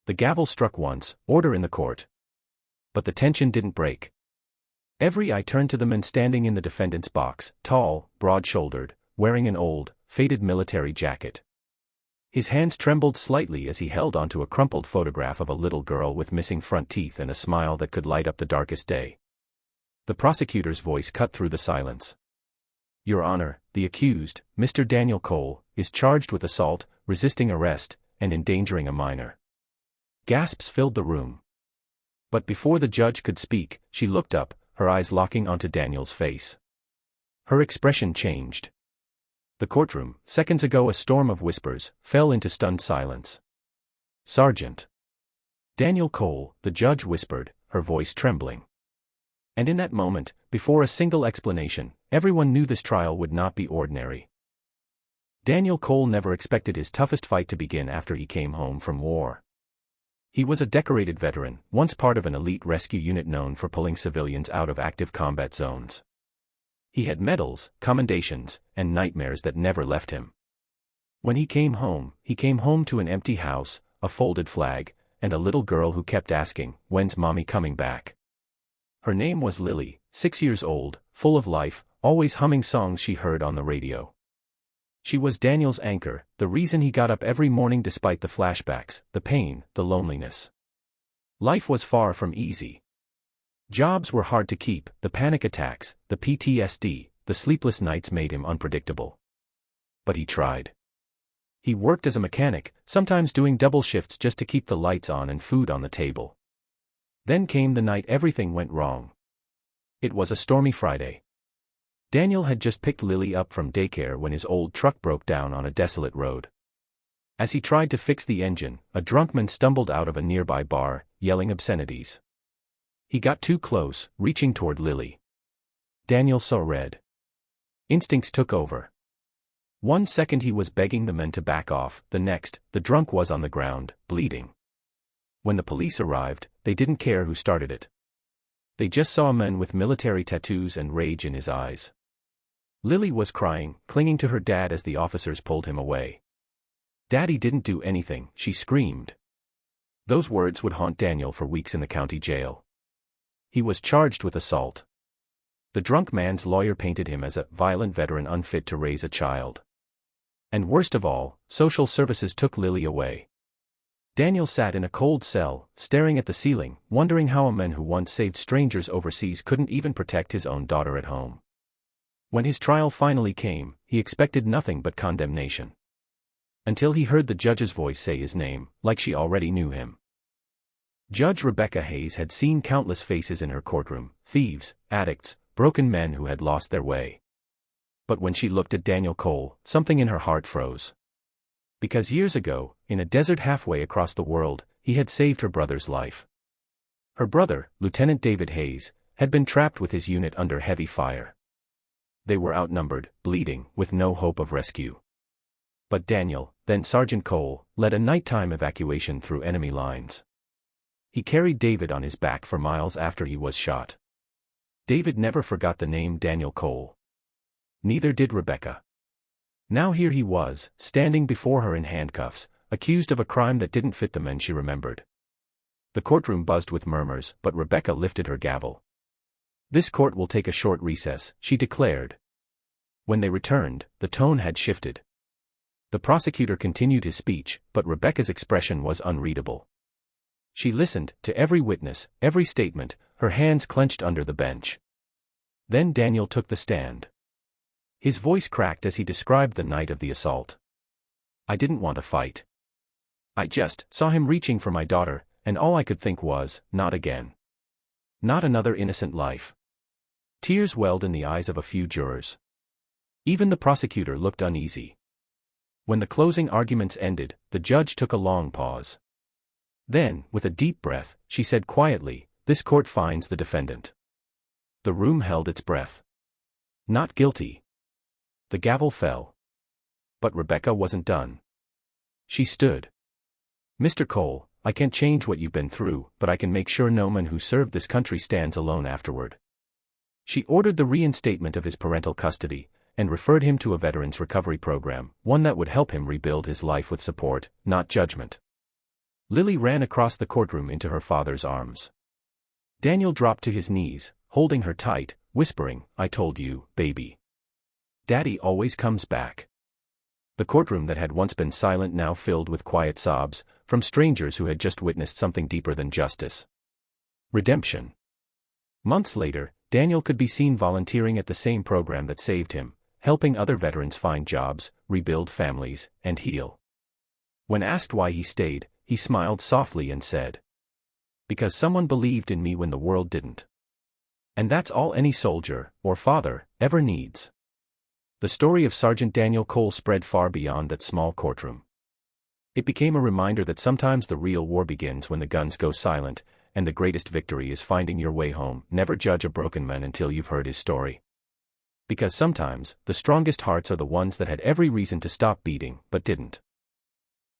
The gavel struck once, order in the court. But the tension didn't break. Every eye turned to the man standing in the defendant's box, tall, broad-shouldered, wearing an old, faded military jacket. His hands trembled slightly as he held onto a crumpled photograph of a little girl with missing front teeth and a smile that could light up the darkest day. The prosecutor's voice cut through the silence. Your Honor, the accused, Mr. Daniel Cole, is charged with assault, resisting arrest, and endangering a minor. Gasps filled the room. But before the judge could speak, she looked up, her eyes locking onto Daniel's face. Her expression changed. The courtroom, seconds ago a storm of whispers, fell into stunned silence. Sergeant. Daniel Cole, the judge whispered, her voice trembling. And in that moment, before a single explanation, everyone knew this trial would not be ordinary. Daniel Cole never expected his toughest fight to begin after he came home from war. He was a decorated veteran, once part of an elite rescue unit known for pulling civilians out of active combat zones. He had medals, commendations, and nightmares that never left him. When he came home to an empty house, a folded flag, and a little girl who kept asking, "When's Mommy coming back?" Her name was Lily, 6 years old, full of life, always humming songs she heard on the radio. She was Daniel's anchor, the reason he got up every morning despite the flashbacks, the pain, the loneliness. Life was far from easy. Jobs were hard to keep, the panic attacks, the PTSD, the sleepless nights made him unpredictable. But he tried. He worked as a mechanic, sometimes doing double shifts just to keep the lights on and food on the table. Then came the night everything went wrong. It was a stormy Friday. Daniel had just picked Lily up from daycare when his old truck broke down on a desolate road. As he tried to fix the engine, a drunk man stumbled out of a nearby bar, yelling obscenities. He got too close, reaching toward Lily. Daniel saw red. Instincts took over. 1 second he was begging the men to back off, the next, the drunk was on the ground, bleeding. When the police arrived, they didn't care who started it. They just saw a man with military tattoos and rage in his eyes. Lily was crying, clinging to her dad as the officers pulled him away. "Daddy didn't do anything," she screamed. Those words would haunt Daniel for weeks in the county jail. He was charged with assault. The drunk man's lawyer painted him as a violent veteran unfit to raise a child. And worst of all, social services took Lily away. Daniel sat in a cold cell, staring at the ceiling, wondering how a man who once saved strangers overseas couldn't even protect his own daughter at home. When his trial finally came, he expected nothing but condemnation. Until he heard the judge's voice say his name, like she already knew him. Judge Rebecca Hayes had seen countless faces in her courtroom, thieves, addicts, broken men who had lost their way. But when she looked at Daniel Cole, something in her heart froze. Because years ago, in a desert halfway across the world, he had saved her brother's life. Her brother, Lieutenant David Hayes, had been trapped with his unit under heavy fire. They were outnumbered, bleeding, with no hope of rescue. But Daniel, then Sergeant Cole, led a nighttime evacuation through enemy lines. He carried David on his back for miles after he was shot. David never forgot the name Daniel Cole. Neither did Rebecca. Now here he was, standing before her in handcuffs, accused of a crime that didn't fit the men she remembered. The courtroom buzzed with murmurs, but Rebecca lifted her gavel. "This court will take a short recess," she declared. When they returned, the tone had shifted. The prosecutor continued his speech, but Rebecca's expression was unreadable. She listened to every witness, every statement, her hands clenched under the bench. Then Daniel took the stand. His voice cracked as he described the night of the assault. "I didn't want to fight. I just saw him reaching for my daughter, and all I could think was, not again. Not another innocent life." Tears welled in the eyes of a few jurors. Even the prosecutor looked uneasy. When the closing arguments ended, the judge took a long pause. Then, with a deep breath, she said quietly, "This court finds the defendant." The room held its breath. Not guilty. The gavel fell. But Rebecca wasn't done. She stood. "Mr. Cole, I can't change what you've been through, but I can make sure no man who served this country stands alone afterward." She ordered the reinstatement of his parental custody, and referred him to a veterans recovery program, one that would help him rebuild his life with support, not judgment. Lily ran across the courtroom into her father's arms. Daniel dropped to his knees, holding her tight, whispering, "I told you, baby. Daddy always comes back." The courtroom that had once been silent now filled with quiet sobs, from strangers who had just witnessed something deeper than justice. Redemption. Months later, Daniel could be seen volunteering at the same program that saved him, helping other veterans find jobs, rebuild families, and heal. When asked why he stayed, he smiled softly and said, "Because someone believed in me when the world didn't. And that's all any soldier, or father, ever needs." The story of Sergeant Daniel Cole spread far beyond that small courtroom. It became a reminder that sometimes the real war begins when the guns go silent, and the greatest victory is finding your way home. Never judge a broken man until you've heard his story. Because sometimes, the strongest hearts are the ones that had every reason to stop beating, but didn't.